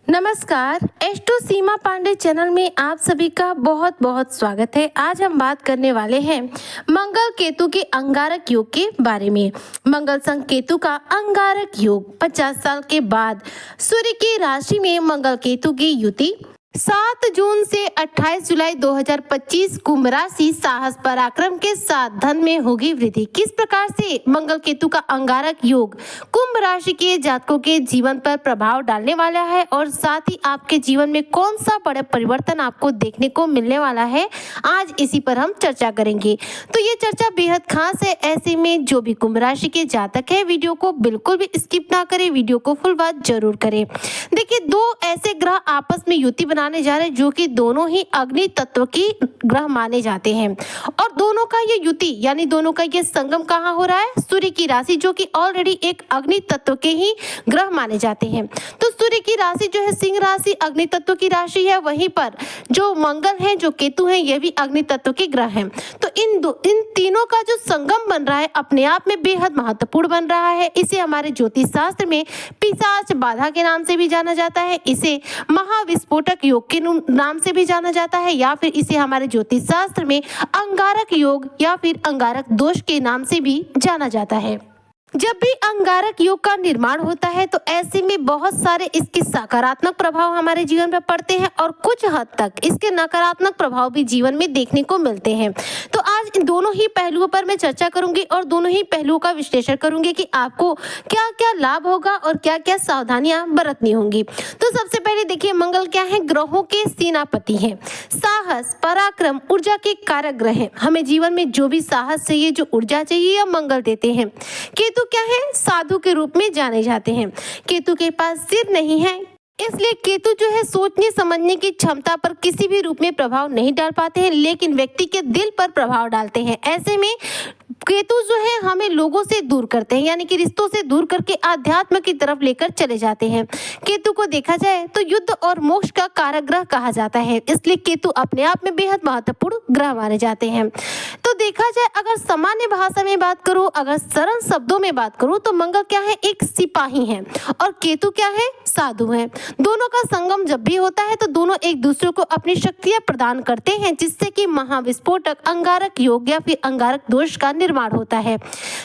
नमस्कार, एस्ट्रो सीमा पांडे चैनल में आप सभी का बहुत बहुत स्वागत है। आज हम बात करने वाले हैं मंगल केतु के अंगारक योग के बारे में। मंगल संग केतु का अंगारक योग 50 साल के बाद सूर्य की राशि में मंगल केतु की युति 7 जून से 28 जुलाई 2025 कुंभ राशि साहस पराक्रम के साथ धन में होगी वृद्धि। किस प्रकार से मंगल केतु का अंगारक योग कुंभ राशि के जातकों के जीवन पर प्रभाव डालने वाला है और साथ ही आपके जीवन में कौन सा बड़ा परिवर्तन आपको देखने को मिलने वाला है, आज इसी पर हम चर्चा करेंगे। तो ये चर्चा बेहद खास है। ऐसे में जो भी कुंभ राशि के जातक है, वीडियो को बिल्कुल भी स्किप ना करें, वीडियो को फुल वॉच जरूर करें। देखिए, दो ऐसे ग्रह आपस में युति बनाने जा रहे हैं जो कि दोनों ही अग्नि तत्व की ग्रह माने जाते हैं और दोनों का ये युति यानी दोनों का ये संगम कहाँ हो रहा है? सूर्य की राशि, जो कि ऑलरेडी एक अग्नि तत्व के ही ग्रह माने जाते हैं। तो सूर्य की राशि जो है सिंह राशि अग्नि तत्व की राशि है, वहीं पर जो मंगल है, जो केतु है, ये भी अग्नि तत्व के ग्रह हैं। तो इन तीनों का जो संगम बन रहा है अपने आप में बेहद महत्वपूर्ण बन रहा है। इसे हमारे ज्योतिष शास्त्र में पिशाच बाधा के नाम से भी जाना जाता है, इसे महाविस्फोटक योग के नाम से भी जाना जाता है, या फिर इसे हमारे ज्योतिष शास्त्र में अंगारक योग या फिर अंगारक दोष के नाम से भी जाना जाता है। जब भी अंगारक योग का निर्माण होता है तो ऐसे में बहुत सारे इसके सकारात्मक प्रभाव हमारे जीवन पर पड़ते हैं और कुछ हद तक इसके नकारात्मक प्रभाव भी जीवन में देखने को मिलते हैं। तो आज इन दोनों ही पहलुओं पर मैं चर्चा करूंगी और दोनों ही पहलुओं का विश्लेषण करूंगी कि आपको क्या क्या लाभ होगा और क्या क्या सावधानियां बरतनी होंगी। तो सबसे पहले देखिए, मंगल क्या है? ग्रहों के सेनापति है, साहस पराक्रम ऊर्जा के कारक ग्रह है। हमें जीवन में जो भी साहस चाहिए, जो ऊर्जा चाहिए, यह मंगल देते हैं। केतु क्या है? साधु के रूप में जाने जाते हैं। केतु के पास सिर नहीं है, इसलिए केतु जो है सोचने समझने की क्षमता पर किसी भी रूप में प्रभाव नहीं डाल पाते हैं, लेकिन व्यक्ति के दिल पर प्रभाव डालते हैं। ऐसे में केतु जो है हमें लोगों से दूर करते हैं, यानी कि रिश्तों से दूर करके आध्यात्म की तरफ लेकर चले जाते हैं। केतु को देखा जाए तो युद्ध और मोक्ष का कारक ग्रह कहा जाता है, इसलिए केतु अपने आप में बेहद महत्वपूर्ण ग्रह माने जाते हैं। तो देखा जाए, अगर सामान्य भाषा में बात करूं, अगर सरल शब्दों में बात करूं, तो मंगल क्या है? एक सिपाही है और केतु क्या है? साधु है। दोनों का संगम जब भी होता है तो दोनों एक दूसरे को अपनी शक्तियां प्रदान करते हैं, जिससे कि महाविस्फोटक अंगारक योग या फिर अंगारक दोष का निर्माण होता है।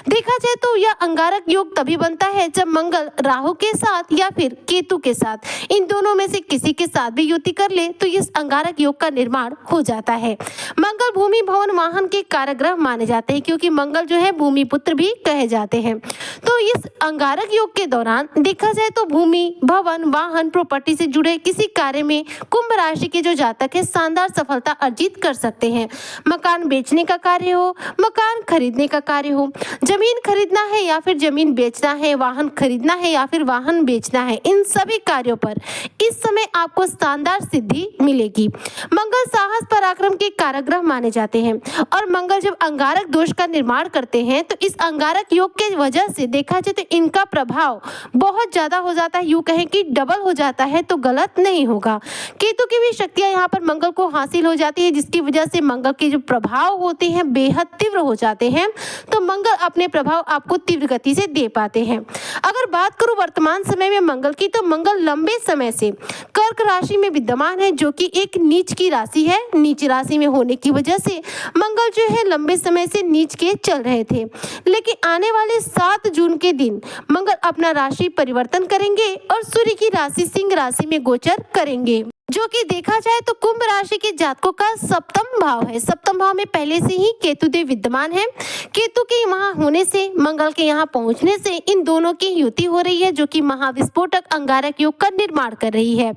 देखा जाए तो यह अंगारक योग तभी बनता है जब मंगल राहु के साथ या फिर केतु के साथ, इन दोनों में से किसी के साथ भी युति कर ले तो इस अंगारक योग का निर्माण हो जाता है। मंगल भूमि भवन वाहन के कारक ग्रह माने जाते हैं, क्योंकि मंगल जो है भूमि पुत्र भी कहे जाते हैं। तो इस अंगारक योग के दौरान देखा जाए तो भूमि भवन वाहन प्रॉपर्टी से जुड़े किसी कार्य में कुंभ राशि के जो जातक है शानदार सफलता अर्जित कर सकते हैं। मकान बेचने का कार्य हो, मकान खरीदने का कार्य हो, जमीन खरीदना है या फिर जमीन बेचना है, वाहन खरीदना है या फिर वाहन बेचना है, इन सभी कार्यों पर इस समय आपको शानदार सिद्धि मिलेगी। मंगल साहस पराक्रम के कारक ग्रह माने जाते हैं और मंगल जब अंगारक दोष का निर्माण करते हैं तो इस अंगारक योग के वजह से देखा जाए तो इनका प्रभाव बहुत ज्यादा हो जाता है, यूं कहें कि डबल हो जाता है तो गलत नहीं होगा। केतु की भी शक्तियां यहाँ पर मंगल को हासिल हो जाती है, जिसकी वजह से मंगल के जो प्रभाव होते हैं बेहद तीव्र हो जाते हैं। तो मंगल अपने प्रभाव आपको तीव्र गति से दे पाते हैं। अगर बात करूं वर्तमान समय में मंगल की, तो मंगल लंबे समय से कर्क राशि में विद्यमान है, जो कि एक नीच की राशि है। नीच राशि में होने की वजह से मंगल जो है लंबे समय से नीच के चल रहे थे, लेकिन आने वाले 7 जून के दिन मंगल अपना राशि परिवर्तन करेंगे और सूर्य की राशि सिंह राशि में गोचर करेंगे, जो कि देखा जाए तो कुंभ राशि के जातकों का सप्तम भाव है। सप्तम भाव में पहले से ही केतु देव विद्यमान है। केतु के वहां होने से, मंगल के यहाँ पहुंचने से इन दोनों की युति हो रही है, जो कि महाविस्फोटक अंगारक योग का निर्माण कर रही है।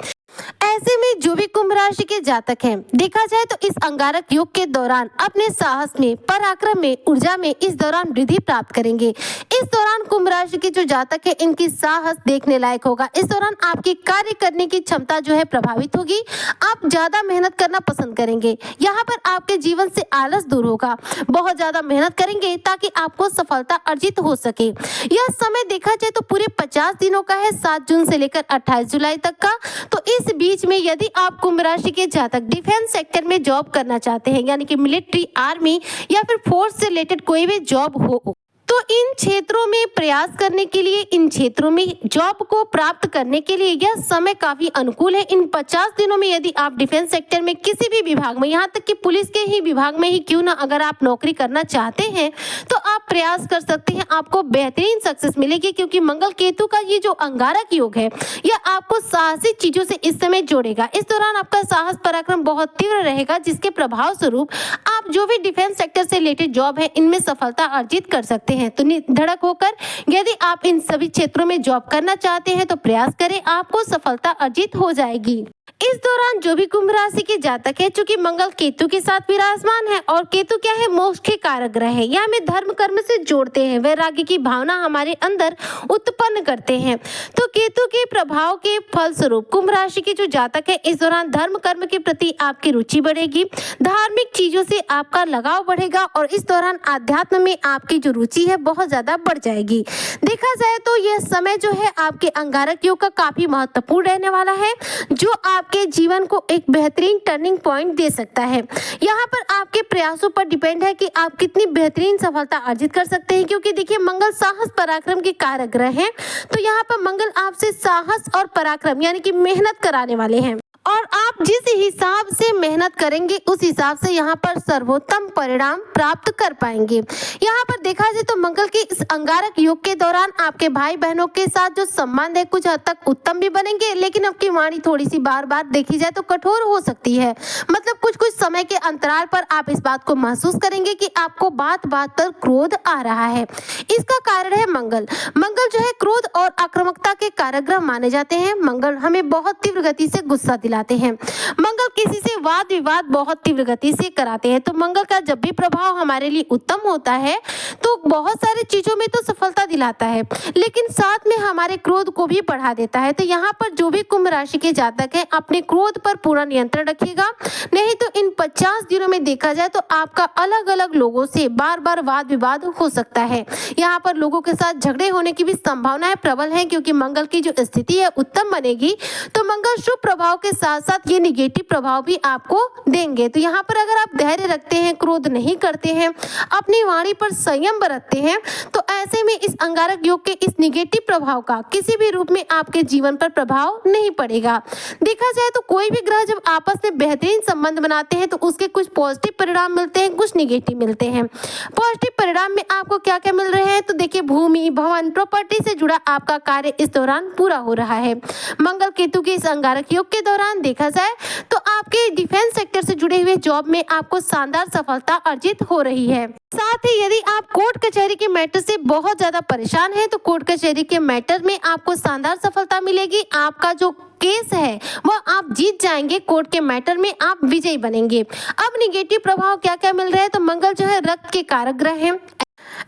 ऐसे में जो भी कुंभ राशि के जातक हैं, देखा जाए तो इस अंगारक योग के दौरान अपने साहस में, पराक्रम में, ऊर्जा में इस दौरान वृद्धि प्राप्त करेंगे। इस दौरान कुंभ राशि के जो जातक है, इनकी साहस देखने लायक होगा। इस दौरान आपकी कार्य करने की क्षमता जो है प्रभावित होगी। आप ज्यादा मेहनत करना पसंद करेंगे। यहाँ पर आपके जीवन से आलस दूर होगा। बहुत ज्यादा मेहनत करेंगे ताकि आपको सफलता अर्जित हो सके। यह समय देखा जाए तो पूरे 50 दिनों का है, 7 जून से लेकर 28 जुलाई तक का। तो इस बीच में यदि आप कुंभ राशि के जातक डिफेंस सेक्टर में जॉब करना चाहते हैं, यानी कि मिलिट्री, आर्मी या फिर फोर्स से रिलेटेड कोई भी जॉब हो, तो इन क्षेत्रों में प्रयास करने के लिए, इन क्षेत्रों में जॉब को प्राप्त करने के लिए यह समय काफी अनुकूल है। इन 50 दिनों में यदि आप डिफेंस सेक्टर में किसी भी विभाग में, यहाँ तक कि पुलिस के ही विभाग में ही क्यों ना अगर आप नौकरी करना चाहते हैं तो आप प्रयास कर सकते हैं, आपको बेहतरीन सक्सेस मिलेगी। क्योंकि मंगल केतु का ये जो अंगारक योग है यह आपको साहसिक चीजों से इस समय जोड़ेगा। इस दौरान आपका साहस पराक्रम बहुत तीव्र रहेगा, जिसके प्रभाव स्वरूप आप जो भी डिफेंस सेक्टर से रिलेटेड जॉब है इनमें सफलता अर्जित कर सकते हैं। तो धड़क होकर यदि आप इन सभी क्षेत्रों में जॉब करना चाहते हैं तो प्रयास करें, आपको सफलता अर्जित हो जाएगी। इस दौरान जो भी कुंभ राशि के जातक है, चूंकि मंगल केतु के साथ विराजमान है और केतु क्या है, मोक्ष के कारक ग्रह है, यह हमें धर्म कर्म से जोड़ते हैं, वैराग्य की भावना हमारे अंदर उत्पन्न करते हैं। तो केतु के प्रभाव के फलस्वरूप कुंभ राशि के जो जातक है इस दौरान धर्म कर्म के प्रति आपकी रुचि बढ़ेगी, धार्मिक चीजों से आपका लगाव बढ़ेगा और इस दौरान आध्यात्म में आपकी जो रुचि है बहुत ज्यादा बढ़ जाएगी। देखा जाए तो यह समय जो है आपके अंगारक योग का काफी महत्वपूर्ण रहने वाला है, जो आपके जीवन को एक बेहतरीन टर्निंग पॉइंट दे सकता है। यहाँ पर आपके प्रयासों पर डिपेंड है कि आप कितनी बेहतरीन सफलता अर्जित कर सकते हैं। क्योंकि देखिए मंगल साहस पराक्रम के कारक ग्रह हैं, तो यहाँ पर मंगल आपसे साहस और पराक्रम यानी कि मेहनत कराने वाले हैं और आप जिस हिसाब से मेहनत करेंगे उस हिसाब से यहाँ पर सर्वोत्तम परिणाम प्राप्त कर पाएंगे। यहाँ पर देखा जाए तो मंगल के इस अंगारक योग के दौरान आपके भाई बहनों के साथ जो संबंध है कुछ हद तक उत्तम भी बनेंगे, लेकिन आपकी वाणी थोड़ी सी बार बार देखी जाए तो कठोर हो सकती है। मतलब कुछ कुछ समय के अंतराल पर आप इस बात को महसूस करेंगे कि आपको बात बात पर क्रोध आ रहा है। इसका कारण है मंगल। मंगल जो है क्रोध और आक्रामकता के कारक ग्रह माने जाते हैं। मंगल हमें बहुत तीव्र गति से गुस्सा दिलाते हैं। मंगल किसी से वाद विवाद बहुत तीव्र गति से कराते हैं। तो मंगल का जब भी प्रभाव हमारे लिए उत्तम होता है तो बहुत सारी चीजों में तो सफलता दिलाता है, लेकिन साथ में हमारे क्रोध को भी बढ़ा देता है। तो यहाँ पर जो भी कुंभ राशि के जातक हैं अपने क्रोध पर पूरा नियंत्रण रखिएगा, नहीं तो इन 50 दिनों में देखा जाए तो आपका अलग अलग लोगों से बार बार वाद विवाद हो सकता है। यहाँ पर लोगों के साथ झगड़े होने की भी संभावनाएं प्रबल है, क्योंकि मंगल की जो स्थिति है उत्तम बनेगी। तो मंगल शुभ प्रभाव के साथ साथ ये निगेटिव प्रभाव भी आपको देंगे। तो यहाँ पर अगर आप धैर्य रखते हैं, क्रोध नहीं करते हैं, अपनी वाणी पर संयम बरतते हैं, तो ऐसे में इस अंगारक योग के इस निगेटिव प्रभाव का किसी भी रूप में आपके जीवन पर प्रभाव नहीं पड़ेगा। देखा जाए तो कोई भी ग्रह जब आपस में बेहतरीन संबंध बनाते हैं तो उसके कुछ पॉजिटिव परिणाम मिलते हैं, कुछ निगेटिव मिलते हैं। पॉजिटिव परिणाम में आपको क्या क्या मिल रहे हैं, तो देखिए भूमि भवन प्रॉपर्टी से जुड़ा आपका कार्य इस दौरान पूरा हो रहा है। मंगल केतु के इस अंगारक योग के दौरान देखा जाए तो आपके डिफेंस सेक्टर से जुड़े हुए जॉब में आपको शानदार सफलता अर्जित हो रही है। साथ ही यदि आप कोर्ट कचहरी के मैटर से बहुत ज्यादा परेशान हैं तो कोर्ट कचहरी के मैटर में आपको शानदार सफलता मिलेगी। आपका जो केस है वह आप जीत जाएंगे, कोर्ट के मैटर में आप विजयी बनेंगे। अब निगेटिव प्रभाव क्या क्या मिल रहे हैं, तो मंगल जो है रक्त के कारक ग्रह है।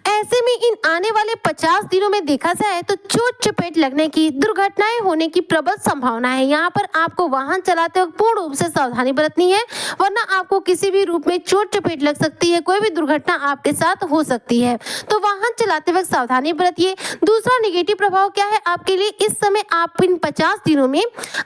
ऐसे में इन आने वाले 50 दिनों में देखा जाए तो चोट चपेट लगने की, दुर्घटनाएं होने की प्रबल संभावना है। यहाँ पर आपको वाहन चलाते वक्त पूर्ण रूप से सावधानी बरतनी है, वरना आपको किसी भी रूप में चोट चपेट लग सकती है, कोई भी दुर्घटना आपके साथ हो सकती है। तो वाहन चलाते वक्त सावधानी बरतिए। दूसरा निगेटिव प्रभाव क्या है आपके लिए, इस समय आप इन 50 दिनों में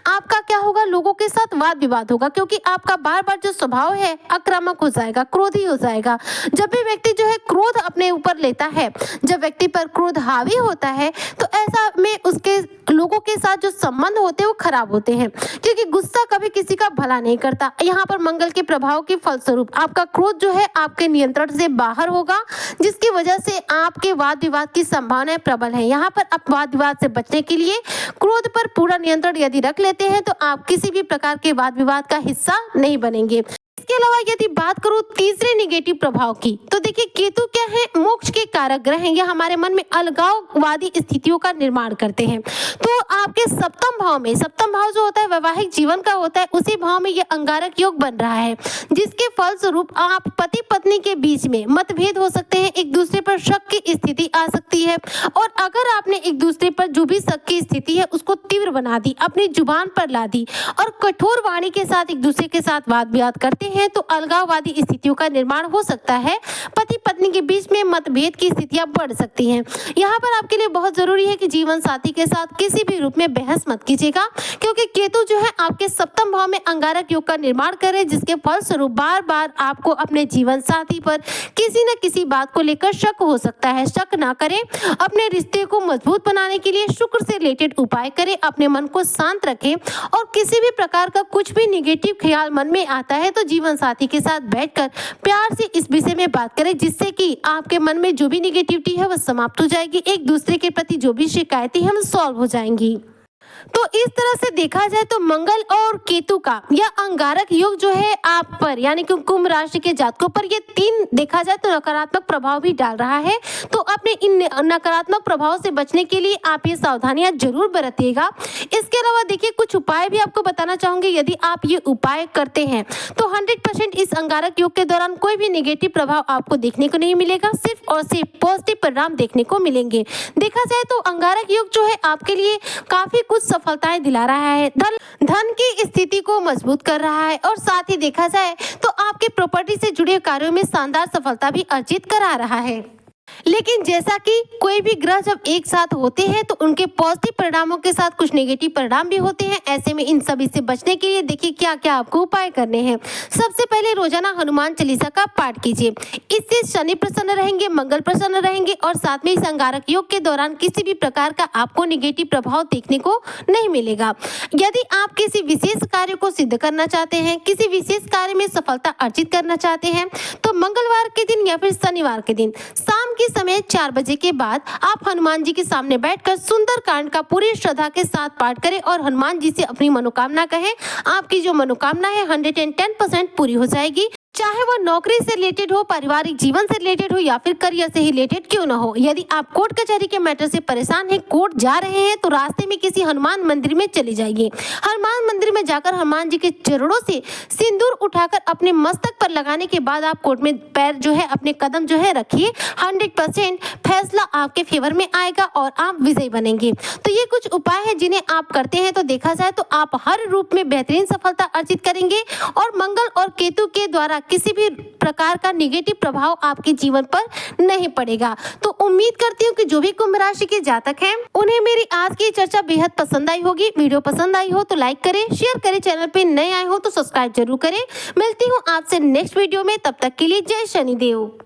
आपका क्या होगा, लोगों के साथ वाद विवाद होगा, क्योंकि आपका बार बार जो स्वभाव है आक्रामक हो जाएगा, क्रोधी हो जाएगा। जब भी व्यक्ति जो है क्रोध अपने ऊपर लेता है, जब व्यक्ति पर क्रोध हावी होता है तो ऐसा में उसके लोगों के साथ जो संबंध होते हैं वो खराब होते हैं, क्योंकि गुस्सा कभी किसी का भला नहीं करता। यहाँ पर मंगल के प्रभाव के फलस्वरूप आपका क्रोध जो है आपके नियंत्रण से बाहर होगा, जिसकी वजह से आपके वाद विवाद की संभावनाएं प्रबल है। यहाँ पर आप वाद विवाद से बचने के लिए क्रोध पर पूरा नियंत्रण यदि रख लेते हैं तो आप किसी भी प्रकार के वाद विवाद का हिस्सा नहीं बनेंगे। इसके अलावा यदि बात करूं तीसरे निगेटिव प्रभाव की, तो देखिए केतु क्या है, मोक्ष के कारक ग्रह हैं। ये हमारे मन में अलगाववादी स्थितियों का निर्माण करते हैं। तो आपके सप्तम भाव में, सप्तम भाव जो होता है वैवाहिक जीवन का होता है, उसी भाव में ये अंगारक योग बन रहा है, जिसके फलस्वरूप आप पति पत्नी के बीच में मतभेद हो सकते हैं, एक दूसरे पर शक की स्थिति आ सकती है। और अगर आपने एक दूसरे पर जो भी शक की स्थिति है उसको तीव्र बना दी, अपनी जुबान पर ला दी और कठोर वाणी के साथ एक दूसरे के साथ वाद विवाद करते हैं, हैं तो अलगाववादी स्थितियों का निर्माण हो सकता है। पति पत्नी के बीच में मतभेद की स्थितियां बढ़ सकती हैं। यहाँ पर आपके लिए बहुत जरूरी है कि जीवन साथी के साथ किसी भी रूप में बहस मत कीजिएगा, क्योंकि केतु जो है आपके सप्तम भाव में अंगारक योग का निर्माण करे, जिसके फलस्वरूप बार बार आपको अपने जीवन साथी पर किसी न किसी बात को लेकर शक हो सकता है। शक ना करें। अपने रिश्ते को मजबूत बनाने के लिए शुक्र से रिलेटेड उपाय करें, अपने मन को शांत रखें और किसी भी प्रकार का कुछ भी निगेटिव ख्याल मन में आता है तो जीवन साथी के साथ बैठकर प्यार से इस विषय में बात करें, जिससे कि आपके मन में जो भी निगेटिविटी है वह समाप्त हो जाएगी। एक दूसरे के प्रति जो भी शिकायतें हैं वो सॉल्व हो जाएंगी। तो इस तरह से देखा जाए तो मंगल और केतु का यह अंगारक योग जो है आप पर यानी कि कुंभ राशि के जातकों पर ये 3 देखा जाए तो नकारात्मक प्रभाव भी डाल रहा है। तो अपने इन नकारात्मक प्रभाव से बचने के लिए आप ये सावधानियां जरूर बरतिएगा। इसके अलावा देखिए कुछ उपाय भी आपको बताना चाहूंगी। यदि आप ये उपाय करते हैं तो 100% इस अंगारक योग के दौरान कोई भी नेगेटिव प्रभाव आपको देखने को नहीं मिलेगा, सिर्फ और सिर्फ पॉजिटिव परिणाम देखने को मिलेंगे। देखा जाए तो अंगारक योग जो है आपके लिए काफी कुछ सफलताएं दिला रहा है, धन की स्थिति को मजबूत कर रहा है और साथ ही देखा जाए तो आपके प्रॉपर्टी से जुड़े कार्यों में शानदार सफलता भी अर्जित करा रहा है। लेकिन जैसा कि कोई भी ग्रह जब एक साथ होते हैं तो उनके पॉजिटिव परिणामों के साथ कुछ नेगेटिव परिणाम भी होते हैं। ऐसे में इन सभी से बचने के लिए देखिए क्या क्या आपको उपाय करने हैं। सबसे पहले रोजाना हनुमान चालीसा का पाठ कीजिए। इससे शनि प्रसन्न रहेंगे, मंगल प्रसन्न रहेंगे और साथ में इस अंगारक योग के दौरान किसी भी प्रकार का आपको नेगेटिव प्रभाव देखने को नहीं मिलेगा। यदि आप किसी विशेष कार्य को सिद्ध करना चाहते हैं, किसी विशेष कार्य में सफलता अर्जित करना चाहते हैं तो मंगलवार के दिन या फिर शनिवार के दिन शाम के समय 4 बजे के बाद आप हनुमान जी के सामने बैठकर सुंदरकांड का पूरी श्रद्धा के साथ पाठ करें और हनुमान जी से अपनी मनोकामना कहें। आपकी जो मनोकामना है 110% पूरी हो जाएगी, चाहे वह नौकरी से रिलेटेड हो, पारिवारिक जीवन से रिलेटेड हो या फिर करियर से ही रिलेटेड क्यों ना हो। यदि आप कोर्ट कचहरी के मैटर से परेशान हैं, कोर्ट जा रहे हैं तो रास्ते में किसी हनुमान मंदिर में चले जाइए। हनुमान मंदिर में जाकर हनुमान जी के चरणों से सिंदूर उठाकर अपने मस्तक पर लगाने के बाद आप कोर्ट में पैर जो है अपने कदम जो है रखिए। 100% फैसला आपके फेवर में आएगा और आप विजयी बनेंगे। तो ये कुछ उपाय है जिन्हें आप करते हैं तो देखा जाए तो आप हर रूप में बेहतरीन सफलता अर्जित करेंगे और मंगल और केतु के द्वारा किसी भी प्रकार का नेगेटिव प्रभाव आपके जीवन पर नहीं पड़ेगा। तो उम्मीद करती हूँ कि जो भी कुंभ राशि के जातक हैं उन्हें मेरी आज की चर्चा बेहद पसंद आई होगी। वीडियो पसंद आई हो तो लाइक करें, शेयर करें, चैनल पे नए आए हो तो सब्सक्राइब जरूर करें। मिलती हूँ आपसे नेक्स्ट वीडियो में, तब तक के लिए जय शनिदेव।